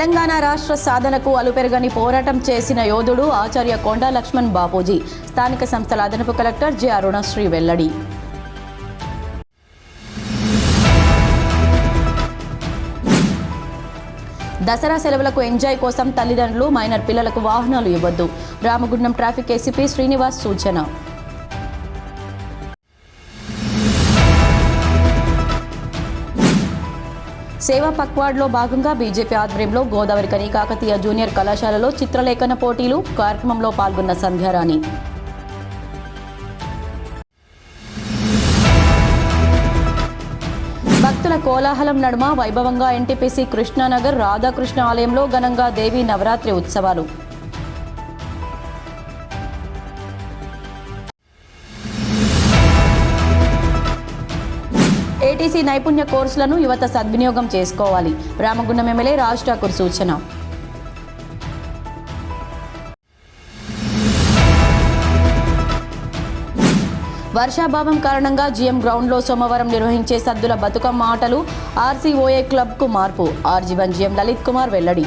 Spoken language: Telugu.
తెలంగాణ రాష్ట్ర సాధనకు అలుపెరగని పోరాటం చేసిన యోధుడు ఆచార్య కొండా లక్ష్మణ్ బాపూజీ. స్థానిక సంస్థల అదనపు కలెక్టర్ జె అరుణశ్రీ వెల్లడి. దసరా సెలవులకు ఎంజాయ్ కోసం తల్లిదండ్రులు మైనర్ పిల్లలకు వాహనాలు ఇవ్వొద్దు. రామగుండం ట్రాఫిక్ ఏసీపీ శ్రీనివాస్ సూచన. సేవా పక్వాడ్లో భాగంగా బీజేపీ ఆధ్వర్యంలో గోదావరికని కాకతీయ జూనియర్ కళాశాలలో చిత్రలేఖన పోటీలు. కార్యక్రమంలో పాల్గొన్న సంధ్యారాణి. భక్తుల కోలాహలం నడుమ వైభవంగా ఎన్టీపీసీ కృష్ణానగర్ రాధాకృష్ణ ఆలయంలో ఘనంగా దేవీ నవరాత్రి ఉత్సవాలు. ఏటీసీ నైపుణ్య కోర్సులను యువత సద్వినియోగం చేసుకోవాలి. రామగుండం ఎమ్మెల్యే రాజ్ ఠాకూర్ సూచన. వర్షాభావం కారణంగా జీఎం గ్రౌండ్లో సోమవారం నిర్వహించే సద్దుల బతుకమ్మ ఆటలు ఆర్సీఓఏ క్లబ్కు మార్పు. ఆర్జీవన్ జీఎం లలిత్ కుమార్ వెల్లడి.